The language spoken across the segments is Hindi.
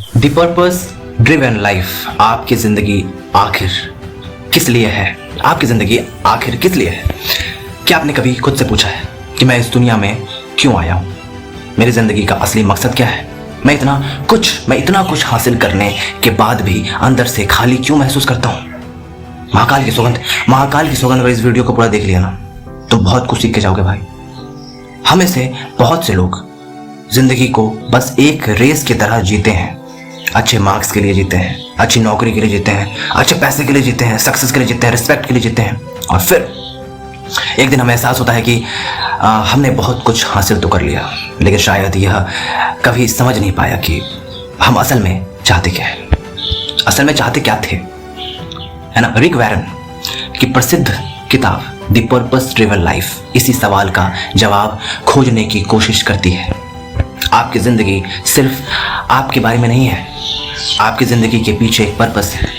द पर्पस ड्रिवन लाइफ आपकी जिंदगी आखिर किस लिए है? आपकी जिंदगी आखिर किस लिए है? क्या आपने कभी खुद से पूछा है कि मैं इस दुनिया में क्यों आया हूं? मेरी जिंदगी का असली मकसद क्या है? मैं इतना कुछ हासिल करने के बाद भी अंदर से खाली क्यों महसूस करता हूं? महाकाल की सौगंध अगर इस वीडियो को पूरा देख लिया ना तो बहुत कुछ सीख के जाओगे भाई। हमें से बहुत से लोग जिंदगी को बस एक रेस की तरह जीते हैं। अच्छे मार्क्स के लिए जीते हैं, अच्छी नौकरी के लिए जीते हैं, अच्छे पैसे के लिए जीते हैं, सक्सेस के लिए जीते हैं, रिस्पेक्ट के लिए जीते हैं, और फिर एक दिन हमें एहसास होता है कि हमने बहुत कुछ हासिल तो कर लिया, लेकिन शायद यह कभी समझ नहीं पाया कि हम असल में चाहते क्या है, असल में चाहते क्या थे, है ना। रिक वैरन की प्रसिद्ध किताब द पर्पस ड्रिवन लाइफ इसी सवाल का जवाब खोजने की कोशिश करती है। आपकी जिंदगी सिर्फ आपके बारे में नहीं है, आपकी जिंदगी के पीछे एक पर्पस है।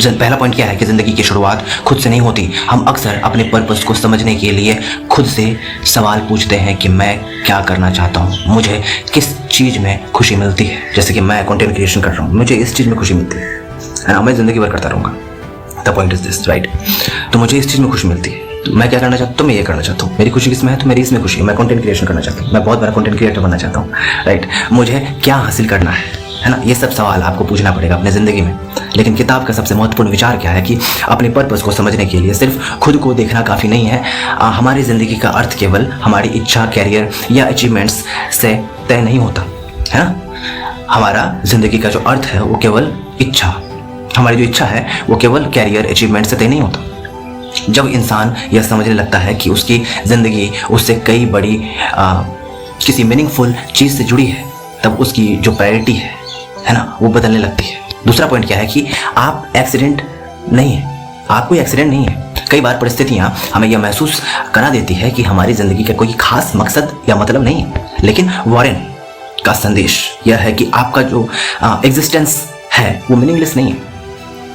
पहला पॉइंट क्या है कि जिंदगी की शुरुआत खुद से नहीं होती। हम अक्सर अपने पर्पस को समझने के लिए खुद से सवाल पूछते हैं कि मैं क्या करना चाहता हूँ, मुझे किस चीज़ में खुशी मिलती है। जैसे कि मैं कंटेंट क्रिएशन कर रहा हूँ, मुझे इस चीज़ में खुशी मिलती है ना, मैं जिंदगी भर करता रहूँगा। The point is this, right. तो मुझे इस चीज़ में खुशी मिलती है, तो मैं क्या करना चाहता हूँ, तो मैं ये करना चाहता हूँ। मेरी खुशी किसमें है, तो मेरी इसमें खुशी है। मैं कंटेंट क्रिएशन करना चाहता हूँ, मैं बहुत बड़ा कंटेंट क्रिएटर बनना चाहता हूँ, राइट। मुझे क्या हासिल करना है ना, ये सब सवाल आपको पूछना पड़ेगा अपने ज़िंदगी में। लेकिन किताब का सबसे महत्वपूर्ण विचार क्या है कि अपने पर्पस को समझने के लिए सिर्फ खुद को देखना काफ़ी नहीं है। हमारी ज़िंदगी का अर्थ केवल हमारी इच्छा, कैरियर या अचीवमेंट्स से तय नहीं होता, है ना। हमारा ज़िंदगी का जो अर्थ है वो केवल इच्छा, हमारी जो इच्छा है वो केवल कैरियर, अचीवमेंट से तय नहीं होता। जब इंसान यह समझने लगता है कि उसकी ज़िंदगी उससे कई बड़ी किसी मीनिंगफुल चीज़ से जुड़ी है, तब उसकी जो प्रायोरिटी है ना, वो बदलने लगती है। दूसरा पॉइंट क्या है कि आप एक्सीडेंट नहीं है, आप कोई एक्सीडेंट नहीं है। कई बार परिस्थितियाँ हमें यह महसूस करा देती है कि हमारी ज़िंदगी का कोई खास मकसद या मतलब नहीं है, लेकिन वॉरेन का संदेश यह है कि आपका जो एग्जिस्टेंस है वो मीनिंगलेस नहीं है।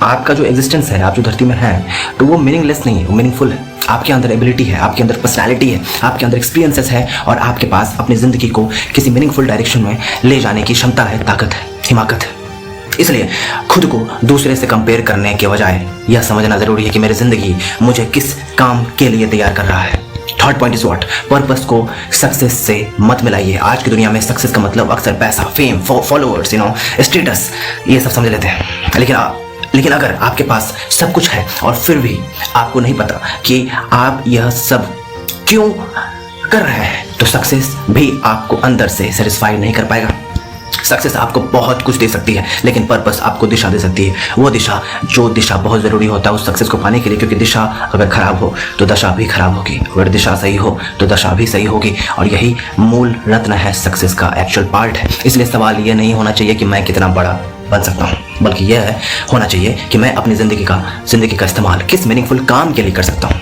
आपका जो एग्जिस्टेंस है, आप जो धरती में हैं, तो वो मीनिंगलेस नहीं है, वो मीनिंगफुल है। आपके अंदर एबिलिटी है, आपके अंदर पर्सनैलिटी है, आपके अंदर एक्सपीरियंसेस है, और आपके पास अपनी ज़िंदगी को किसी मीनिंगफुल डायरेक्शन में ले जाने की क्षमता है, ताकत है, हिमाकत है। इसलिए खुद को दूसरे से कंपेयर करने के बजाय यह समझना ज़रूरी है कि मेरी ज़िंदगी मुझे किस काम के लिए तैयार कर रहा है। Third point is what, purpose को सक्सेस से मत मिलाइए। आज की दुनिया में सक्सेस का मतलब अक्सर पैसा, फेम, फॉलोअर्स, स्टेटस, ये सब समझ लेते हैं। लेकिन अगर आपके पास सब कुछ है और फिर भी आपको नहीं पता कि आप यह सब क्यों कर रहे हैं, तो सक्सेस भी आपको अंदर से सेटिस्फाई नहीं कर पाएगा। सक्सेस आपको बहुत कुछ दे सकती है, लेकिन पर्पस आपको दिशा दे सकती है। वो दिशा बहुत ज़रूरी होता है उस सक्सेस को पाने के लिए, क्योंकि दिशा अगर खराब हो तो दशा भी खराब होगी, अगर दिशा सही हो तो दशा भी सही होगी, और यही मूल रत्न है, सक्सेस का एक्चुअल पार्ट है। इसलिए सवाल ये नहीं होना चाहिए कि मैं कितना बड़ा बन सकता हूँ, बल्कि यह होना चाहिए कि मैं अपनी ज़िंदगी का इस्तेमाल किस मीनिंगफुल काम के लिए कर सकता हूँ।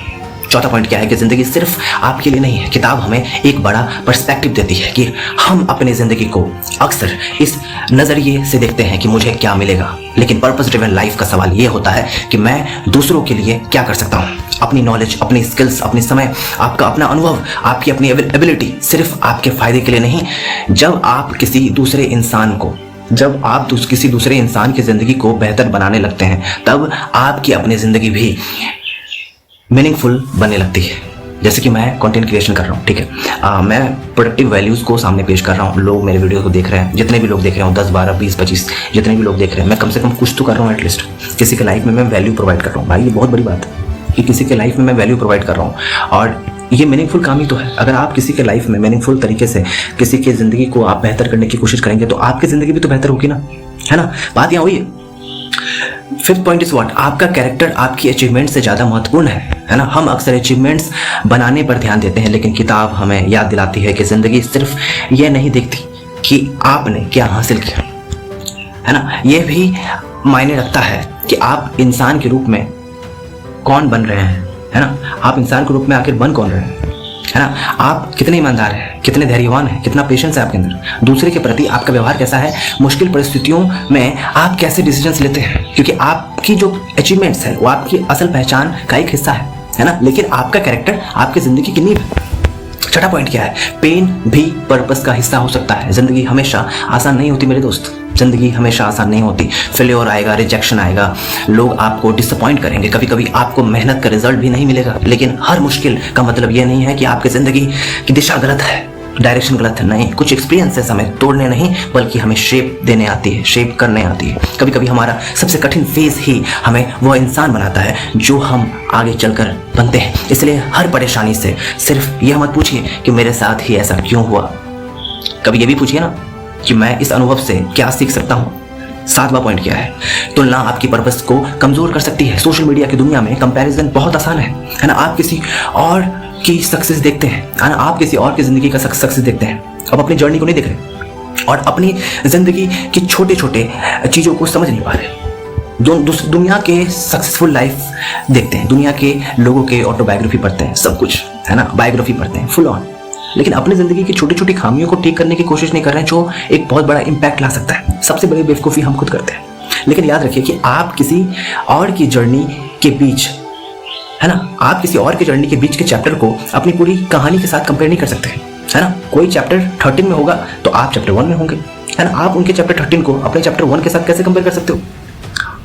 चौथा पॉइंट क्या है कि ज़िंदगी सिर्फ आपके लिए नहीं है। किताब हमें एक बड़ा पर्सपेक्टिव देती है कि हम अपनी ज़िंदगी को अक्सर इस नज़रिए से देखते हैं कि मुझे क्या मिलेगा, लेकिन पर्पस ड्रिवन लाइफ का सवाल ये होता है कि मैं दूसरों के लिए क्या कर सकता हूँ। अपनी नॉलेज, अपनी स्किल्स, अपनी समय, आपका अपना अनुभव, आपकी अपनी एबिलिटी सिर्फ आपके फ़ायदे के लिए नहीं। जब आप किसी दूसरे इंसान की ज़िंदगी को बेहतर बनाने लगते हैं, तब आपकी अपनी ज़िंदगी भी मीनिंगफुल बनने लगती है। जैसे कि मैं कंटेंट क्रिएशन कर रहा हूँ, ठीक है, मैं प्रोडक्टिव वैल्यूज़ को सामने पेश कर रहा हूँ। लोग मेरे वीडियो को देख रहे हैं, जितने भी लोग देख रहे हो, 10, 12, 20, 25 जितने भी लोग देख रहे हैं, मैं कम से कम कुछ तो कर रहा हूँ। एटलीस्ट किसी के लाइफ में मैं वैल्यू प्रोवाइड कर रहा हूँ। भाई ये बहुत बड़ी बात है कि किसी के लाइफ में मैं वैल्यू प्रोवाइड कर रहा हूँ, और ये मीनिंगफुल काम ही तो है। अगर आप किसी के लाइफ में मीनिंगफुल तरीके से किसी की ज़िंदगी को आप बेहतर करने की कोशिश करेंगे, तो आपकी ज़िंदगी भी तो बेहतर होगी ना, है ना। बात यहाँ हुई है। फिफ्थ पॉइंट इज व्हाट, आपका कैरेक्टर आपकी अचीवमेंट से ज़्यादा महत्वपूर्ण है ना। हम अक्सर अचीवमेंट्स बनाने पर ध्यान देते हैं, लेकिन किताब हमें याद दिलाती है कि ज़िंदगी सिर्फ ये नहीं देखती कि आपने क्या हासिल किया, है ना। ये भी मायने रखता है कि आप इंसान के रूप में कौन बन रहे हैं, है ना। आप इंसान के रूप में आखिर बन कौन रहे हैं, है ना। आप कितने ईमानदार हैं, कितने धैर्यवान हैं, कितना पेशेंस है आपके अंदर, दूसरे के प्रति आपका व्यवहार कैसा है, मुश्किल परिस्थितियों में आप कैसे डिसीजंस लेते हैं। क्योंकि आपकी जो अचीवमेंट्स है वो आपकी असल पहचान का एक हिस्सा है ना। लेकिन आपका कैरेक्टर आपकी ज़िंदगी की नींव है। छठा पॉइंट क्या है? पेन भी पर्पस का हिस्सा हो सकता है। जिंदगी हमेशा आसान नहीं होती मेरे दोस्त, जिंदगी हमेशा आसान नहीं होती। फेल्योर आएगा, रिजेक्शन आएगा, लोग आपको डिसअपॉइंट करेंगे, कभी कभी आपको मेहनत का रिजल्ट भी नहीं मिलेगा। लेकिन हर मुश्किल का मतलब यह नहीं है कि आपकी जिंदगी की दिशा गलत है, डायरेक्शन गलत है। नहीं, कुछ एक्सपीरियंसेस हमें तोड़ने नहीं बल्कि हमें शेप देने आती है, शेप करने आती है। कभी कभी हमारा सबसे कठिन फेज ही हमें वो इंसान बनाता है जो हम आगे चलकर बनते हैं। इसलिए हर परेशानी से सिर्फ यह मत पूछिए कि मेरे साथ ही ऐसा क्यों हुआ, कभी ये भी पूछिए ना कि मैं इस अनुभव से क्या सीख सकता हूँ। सातवां पॉइंट क्या है? तुलना आपकी पर्पस को कमजोर कर सकती है। सोशल मीडिया की दुनिया में कंपैरिजन बहुत आसान है ना। आप किसी और की सक्सेस देखते हैं, है ना, आप किसी और की जिंदगी का सक्सेस देखते हैं, अब अपनी जर्नी को नहीं देख रहे और अपनी जिंदगी की छोटे छोटे चीजों को समझ नहीं पा रहे। दुनिया के सक्सेसफुल लाइफ देखते हैं, दुनिया के लोगों के ऑटोबायोग्राफी पढ़ते हैं, सब कुछ है ना, बायोग्राफी पढ़ते हैं फुल ऑन, लेकिन अपनी जिंदगी की छोटी छोटी खामियों को ठीक करने की कोशिश नहीं कर रहे हैं जो एक बहुत बड़ा इंपैक्ट ला सकता है। सबसे बड़ी बेवकूफ़ी हम खुद करते हैं। लेकिन याद रखिए कि आप किसी और की जर्नी के बीच, है ना, आप किसी और की जर्नी के बीच के चैप्टर को अपनी पूरी कहानी के साथ कंपेयर नहीं कर सकते, है ना। कोई चैप्टर 13 में होगा तो आप चैप्टर 1 में होंगे, है ना। आप उनके चैप्टर 13 को अपने चैप्टर 1 के साथ कैसे कंपेयर कर सकते हो,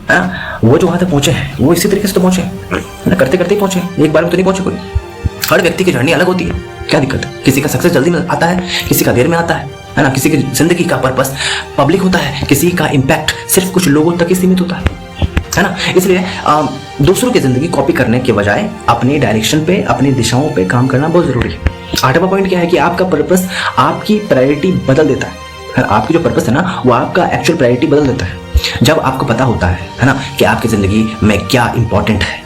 है ना। वो जो वहाँ तक पहुंचे हैं वो इसी तरीके से तो पहुंचे, है ना, करते करते ही पहुंचे, एक बार में तो नहीं पहुंचे कोई। हर व्यक्ति की जर्नी अलग होती है, क्या दिक्कत है? किसी का सक्सेस जल्दी में आता है, किसी का देर में आता है ना। किसी की जिंदगी का पर्पस पब्लिक होता है, किसी का इम्पैक्ट सिर्फ कुछ लोगों तक ही सीमित होता है ना। इसलिए दूसरों की जिंदगी कॉपी करने के बजाय अपने डायरेक्शन पे, अपनी दिशाओं पे काम करना बहुत जरूरी है। आठवां पॉइंट क्या है कि आपका पर्पस आपकी प्रायोरिटी बदल देता है। आपकी जो पर्पस है ना वो आपका एक्चुअल प्रायोरिटी बदल देता है। जब आपको पता होता है ना, कि आपकी जिंदगी में क्या इंपॉर्टेंट है,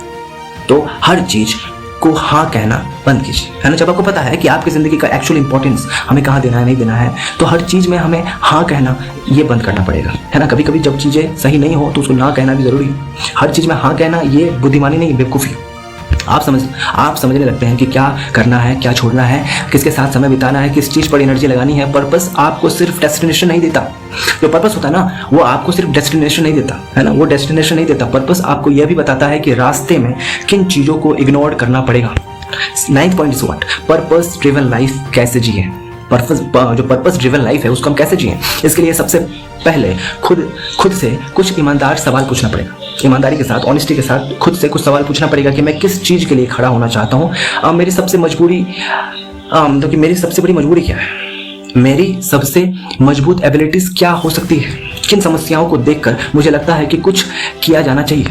तो हर चीज को हाँ कहना बंद कीजिए, है ना। जब आपको पता है कि आपकी जिंदगी का एक्चुअल इंपॉर्टेंस हमें कहाँ देना है, नहीं देना है, तो हर चीज में हमें हाँ कहना ये बंद करना पड़ेगा, है ना। कभी कभी जब चीजें सही नहीं हो तो उसको ना कहना भी जरूरी है। हर चीज में हाँ कहना ये बुद्धिमानी नहीं, बेवकूफ़ी। आप समझने लगते हैं कि क्या करना है, क्या छोड़ना है, किसके साथ समय बिताना है, किस चीज पर एनर्जी लगानी है। पर्पस आपको सिर्फ डेस्टिनेशन नहीं देता। जो पर्पस होता है ना वो आपको सिर्फ डेस्टिनेशन नहीं देता, है ना, वो डेस्टिनेशन नहीं देता। पर्पस आपको यह भी बताता है कि रास्ते में किन चीजों को इग्नोर करना पड़ेगा। 9th point is what? Purpose driven life कैसे जिए। जो पर्पस ड्रिवन लाइफ है उसको हम कैसे जिए, इसके लिए सबसे पहले खुद से कुछ ईमानदार सवाल पूछना पड़ेगा। ईमानदारी के साथ, ऑनेस्टी के साथ खुद से कुछ सवाल पूछना पड़ेगा कि मैं किस चीज़ के लिए खड़ा होना चाहता हूँ। मेरी सबसे बड़ी मजबूरी क्या है, मेरी सबसे मजबूत एबिलिटीज़ क्या हो सकती है, किन समस्याओं को देखकर मुझे लगता है कि कुछ किया जाना चाहिए,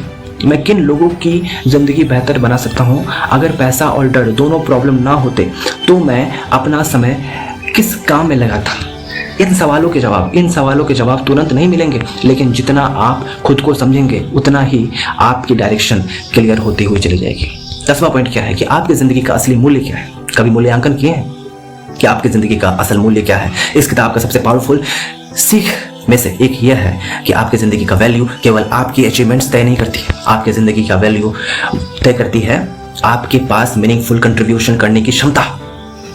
मैं किन लोगों की ज़िंदगी बेहतर बना सकता हूँ। अगर पैसा और डर दोनों प्रॉब्लम ना होते तो मैं अपना समय किस काम में लगाता। इन सवालों के जवाब तुरंत नहीं मिलेंगे, लेकिन जितना आप खुद को समझेंगे उतना ही आपकी डायरेक्शन क्लियर होती हुई चली जाएगी। 10वां पॉइंट क्या है कि आपकी ज़िंदगी का असली मूल्य क्या है। कभी मूल्यांकन किए हैं कि आपकी ज़िंदगी का असल मूल्य क्या है? इस किताब का सबसे पावरफुल सीख में से एक यह है कि आपकी ज़िंदगी का वैल्यू केवल आपकी अचीवमेंट्स तय नहीं करती। आपकी ज़िंदगी का वैल्यू तय करती है आपके पास मीनिंगफुल कंट्रीब्यूशन करने की क्षमता।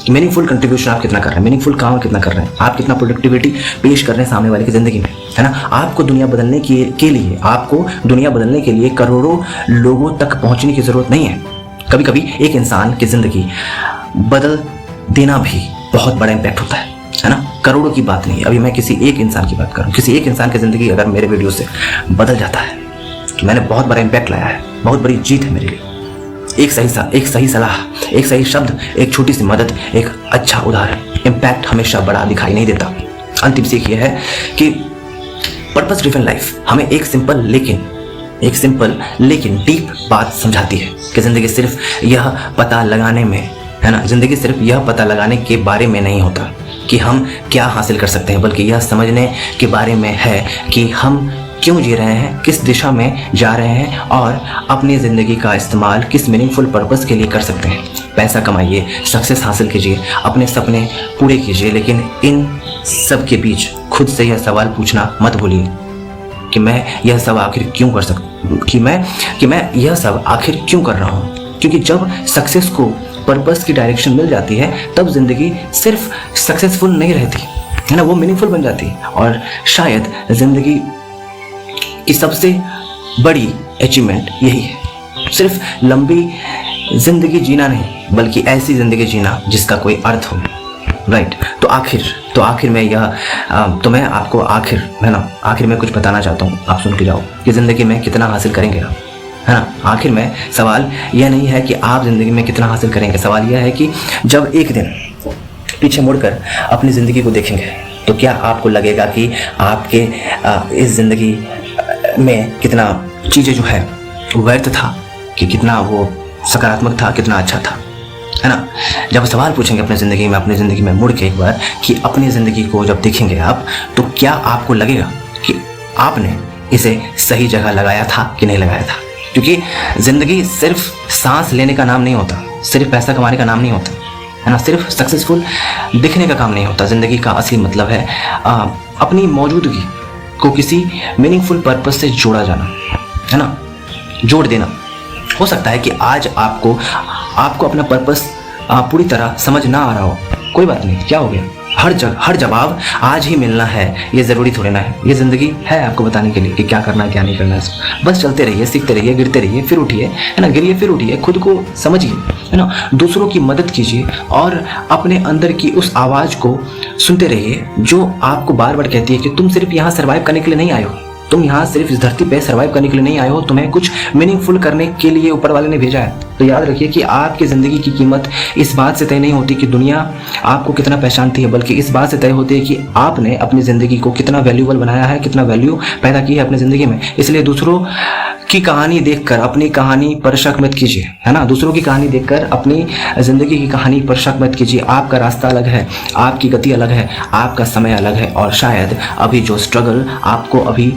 मीनिंगफुल कंट्रीब्यूशन आप कितना कर रहे हैं, मीनिंगफुल काम कितना कर रहे हैं, आप कितना प्रोडक्टिविटी पेश कर रहे हैं सामने वाले की ज़िंदगी में, है ना। आपको दुनिया बदलने के लिए करोड़ों लोगों तक पहुंचने की ज़रूरत नहीं है। कभी कभी एक इंसान की ज़िंदगी बदल देना भी बहुत बड़ा इम्पैक्ट होता है ना। करोड़ों की बात नहीं है, अभी मैं किसी एक इंसान की बात करूँ। किसी एक इंसान की ज़िंदगी अगर मेरे वीडियो से बदल जाता है तो मैंने बहुत बड़ा इम्पैक्ट लाया है, बहुत बड़ी जीत है मेरे लिए। एक सही सलाह, एक सही शब्द, एक छोटी सी मदद, एक अच्छा उदाहरण, इम्पैक्ट हमेशा बड़ा दिखाई नहीं देता। अंतिम सीख यह है कि पर्पस ड्रिवन लाइफ हमें एक सिंपल लेकिन डीप बात समझाती है कि ज़िंदगी सिर्फ यह पता लगाने में, है ना, ज़िंदगी सिर्फ यह पता लगाने के बारे में नहीं होता कि हम क्या हासिल कर सकते हैं, बल्कि यह समझने के बारे में है कि हम क्यों जी रहे हैं, किस दिशा में जा रहे हैं और अपनी ज़िंदगी का इस्तेमाल किस मीनिंगफुल पर्पस के लिए कर सकते हैं। पैसा कमाइए, सक्सेस हासिल कीजिए, अपने सपने पूरे कीजिए, लेकिन इन सब के बीच खुद से यह सवाल पूछना मत भूलिए कि मैं यह सब आखिर क्यों कर रहा हूँ। क्योंकि जब सक्सेस को पर्पस की डायरेक्शन मिल जाती है तब ज़िंदगी सिर्फ सक्सेसफुल नहीं रहती, है ना, वो मीनिंगफुल बन जाती है। और शायद ज़िंदगी की सबसे बड़ी अचीवमेंट यही है। सिर्फ लंबी जिंदगी जीना नहीं बल्कि ऐसी जिंदगी जीना जिसका कोई अर्थ हो। राइट। तो आखिर में मैं आपको आखिर में कुछ बताना चाहता हूँ, आप सुन के जाओ कि ज़िंदगी में कितना हासिल करेंगे आप, है ना। आखिर में सवाल यह नहीं है कि आप ज़िंदगी में कितना हासिल करेंगे, सवाल यह है कि जब एक दिन पीछे मुड़कर अपनी ज़िंदगी को देखेंगे तो क्या आपको लगेगा कि आपके इस ज़िंदगी में कितना चीज़ें जो है व्यर्थ था, कि कितना वो सकारात्मक था, कितना अच्छा था, है ना। जब सवाल पूछेंगे अपनी ज़िंदगी में मुड़ के एक बार कि अपनी ज़िंदगी को जब देखेंगे आप, तो क्या आपको लगेगा कि आपने इसे सही जगह लगाया था कि नहीं लगाया था। क्योंकि ज़िंदगी सिर्फ सांस लेने का नाम नहीं होता, सिर्फ पैसा कमाने का नाम नहीं होता, है ना, सिर्फ सक्सेसफुल दिखने का काम नहीं होता। ज़िंदगी का असली मतलब है अपनी मौजूदगी को किसी मीनिंगफुल पर्पस से जोड़ा जाना, है ना, जोड़ देना। हो सकता है कि आज आपको अपना पर्पस पूरी तरह समझ ना आ रहा हो, कोई बात नहीं, क्या हो गया, हर जवाब आज ही मिलना है ये ज़रूरी थोड़ी ना है। ये ज़िंदगी है आपको बताने के लिए कि क्या करना है क्या नहीं करना है। बस चलते रहिए, सीखते रहिए, गिरते रहिए, फिर उठिए, है ना, गिरिए फिर उठिए, खुद को समझिए, है ना, दूसरों की मदद कीजिए और अपने अंदर की उस आवाज़ को सुनते रहिए जो आपको बार बार कहती है कि तुम सिर्फ यहाँ सर्वाइव करने के लिए नहीं आए हो, तुम यहाँ सिर्फ इस धरती पे सर्वाइव करने के लिए नहीं आए हो, तुम्हें कुछ मीनिंगफुल करने के लिए ऊपर वाले ने भेजा है। तो याद रखिए कि आपकी ज़िंदगी की कीमत इस बात से तय नहीं होती कि दुनिया आपको कितना पहचानती है, बल्कि इस बात से तय होती है कि आपने अपनी ज़िंदगी को कितना वैल्यूबल बनाया है, कितना वैल्यू पैदा की है अपनी ज़िंदगी में। इसलिए दूसरों की कहानी देखकर अपनी कहानी पर शक मत कीजिए, है ना, दूसरों की कहानी देखकर अपनी ज़िंदगी की कहानी पर शक मत कीजिए। आपका रास्ता अलग है, आपकी गति अलग है, आपका समय अलग है, और शायद अभी जो स्ट्रगल आपको अभी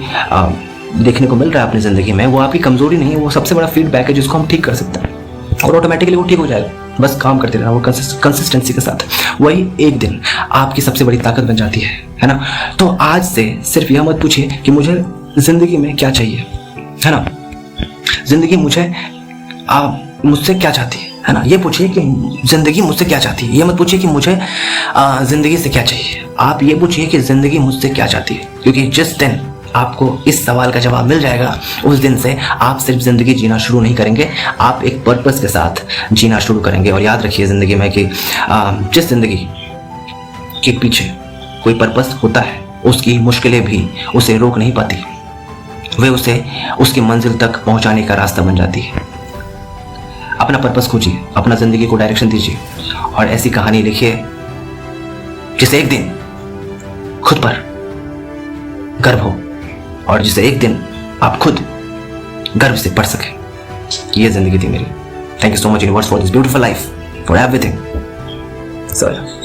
देखने को मिल रहा है अपनी ज़िंदगी में, वो आपकी कमज़ोरी नहीं है, वो सबसे बड़ा फीडबैक है जिसको हम ठीक कर सकते हैं, और ऑटोमेटिकली वो ठीक हो जाएगा। बस काम करते रहना, वो कंसिस्टेंसी के साथ, वही एक दिन आपकी सबसे बड़ी ताकत बन जाती है ना। तो आज से सिर्फ यह मत पूछिए कि मुझे ज़िंदगी में क्या चाहिए, है ना, ज़िंदगी मुझसे क्या चाहती है ना। ये पूछिए कि ज़िंदगी मुझसे क्या चाहती है, ये मत पूछिए कि मुझे ज़िंदगी से क्या चाहिए। आप ये पूछिए कि ज़िंदगी मुझसे क्या चाहती है, क्योंकि जिस दिन आपको इस सवाल का जवाब मिल जाएगा, उस दिन से आप सिर्फ ज़िंदगी जीना शुरू नहीं करेंगे, आप एक पर्पस के साथ जीना शुरू करेंगे। और याद रखिए ज़िंदगी में कि जिस ज़िंदगी के पीछे कोई पर्पस होता है, उसकी मुश्किलें भी उसे रोक नहीं पाती, वे उसे उसकी मंजिल तक पहुंचाने का रास्ता बन जाती है। अपना पर्पस खोजिए, अपना ज़िंदगी को डायरेक्शन दीजिए, और ऐसी कहानी लिखिए जिसे एक दिन खुद पर गर्व हो, और जिसे एक दिन आप खुद गर्व से पढ़ सकें। ये ज़िंदगी थी मेरी। Thank you so much universe for this beautiful life, for everything sir.